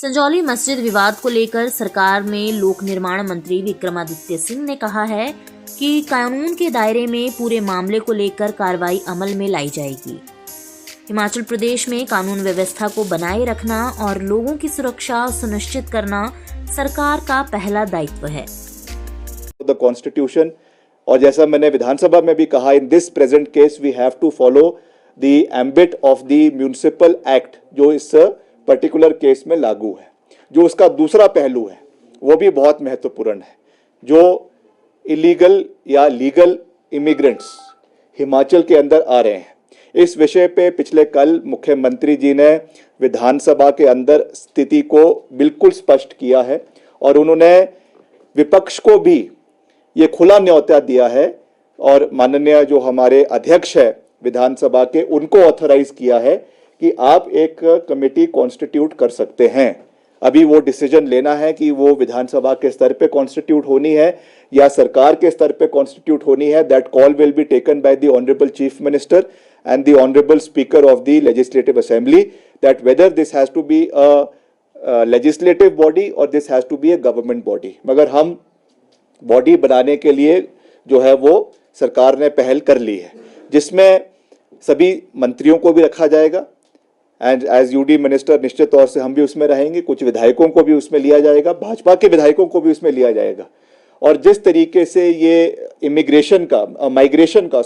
संजौली मस्जिद विवाद को लेकर सरकार में लोक निर्माण मंत्री विक्रमादित्य सिंह ने कहा है कि कानून के दायरे में पूरे मामले को लेकर कार्रवाई अमल में लाई जाएगी। हिमाचल प्रदेश में कानून व्यवस्था को बनाए रखना और लोगों की सुरक्षा सुनिश्चित करना सरकार का पहला दायित्व है। द कॉन्स्टिट्यूशन, और जैसा मैंने विधानसभा में भी कहा, in this present case we have to follow the ambit of the municipal act जो इस पर्टिकुलर केस में लागू है। जो उसका दूसरा पहलू है वो भी बहुत महत्वपूर्ण है। जो इलीगल या लीगल इमिग्रेंट्स हिमाचल के अंदर आ रहे हैं, इस विषय पे पिछले कल मुख्यमंत्री जी ने विधानसभा के अंदर स्थिति को बिल्कुल स्पष्ट किया है और उन्होंने विपक्ष को भी ये खुला न्योता दिया है और माननीय जो हमारे अध्यक्ष है विधानसभा के, उनको ऑथराइज किया है कि आप एक कमेटी कॉन्स्टिट्यूट कर सकते हैं। अभी वो डिसीजन लेना है कि वो विधानसभा के स्तर पे कॉन्स्टिट्यूट होनी है या सरकार के स्तर पे कॉन्स्टिट्यूट होनी है। That call will be taken by the honourable chief minister and the honorable speaker of the legislative assembly, that whether this has to be a legislative body or this has to be a government body। मगर हम body बनाने के लिए जो है वो सरकार ने पहल कर ली है, जिसमें सभी मंत्रियों को भी रखा जाएगा एंड एज यूडी मिनिस्टर निश्चित तौर से हम भी उसमें रहेंगे। कुछ विधायकों को भी उसमें लिया जाएगा, भाजपा के विधायकों को भी उसमें लिया जाएगा। और जिस तरीके से ये माइग्रेशन का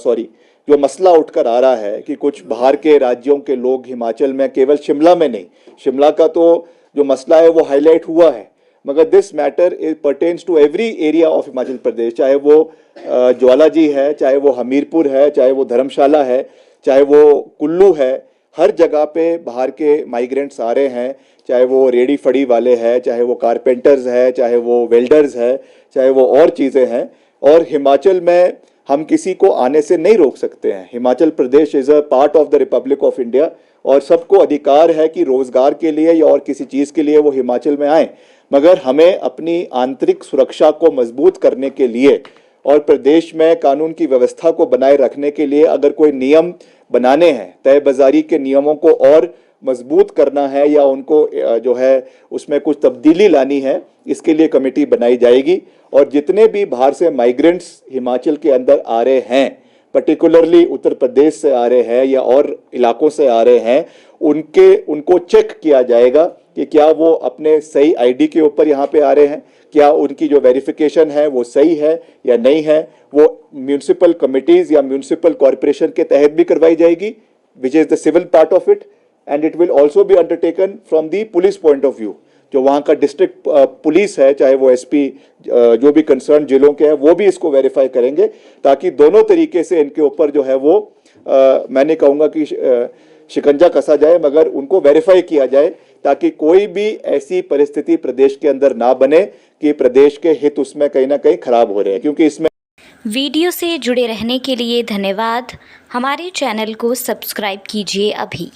जो मसला उठकर आ रहा है कि कुछ बाहर के राज्यों के लोग हिमाचल में, केवल शिमला में नहीं, शिमला का तो जो मसला है वो हाईलाइट हुआ है, मगर this matter pertains to every area of Himachal Pradesh. चाहे वो ज्वालाजी है, चाहे वो हमीरपुर है, चाहे वो धर्मशाला है, चाहे वो कुल्लू है, हर जगह पे बाहर के माइग्रेंट्स आ रहे हैं। चाहे वो रेडी फड़ी वाले हैं, चाहे वो कारपेंटर्स है, चाहे वो वेल्डर्स है, चाहे वो और चीज़ें हैं। और हिमाचल में हम किसी को आने से नहीं रोक सकते हैं। Himachal Pradesh is a part of the republic of India और सबको अधिकार है कि रोज़गार के लिए या और किसी चीज़ के लिए वो हिमाचल में आए। मगर हमें अपनी आंतरिक सुरक्षा को मजबूत करने के लिए और प्रदेश में कानून की व्यवस्था को बनाए रखने के लिए अगर कोई नियम बनाने हैं, तय बाजारी के नियमों को और मजबूत करना है या उनको जो है उसमें कुछ तब्दीली लानी है, इसके लिए कमेटी बनाई जाएगी। और जितने भी बाहर से माइग्रेंट्स हिमाचल के अंदर आ रहे हैं, पर्टिकुलरली उत्तर प्रदेश से आ रहे हैं या और इलाकों से आ रहे हैं, उनको चेक किया जाएगा कि क्या वो अपने सही आईडी के ऊपर यहाँ पे आ रहे हैं, क्या उनकी जो वेरिफिकेशन है वो सही है या नहीं है। वो म्यूनिसिपल कमिटीज़ या म्यूनिसिपल कॉरपोरेशन के तहत भी करवाई जाएगी, which is the civil part of it, and it will also be undertaken from the police point of view. जो वहाँ का डिस्ट्रिक्ट पुलिस है, चाहे वो एसपी, जो भी कंसर्न जिलों के हैं, वो भी इसको वेरीफाई करेंगे, ताकि दोनों तरीके से इनके ऊपर जो है वो मैं नहीं कहूँगा कि शिकंजा कसा जाए, मगर उनको वेरीफाई किया जाए ताकि कोई भी ऐसी परिस्थिति प्रदेश के अंदर ना बने कि प्रदेश के हित उसमें कहीं ना कहीं खराब हो रहे हैं। क्योंकि इसमें वीडियो से जुड़े रहने के लिए धन्यवाद। हमारे चैनल को सब्सक्राइब कीजिए अभी।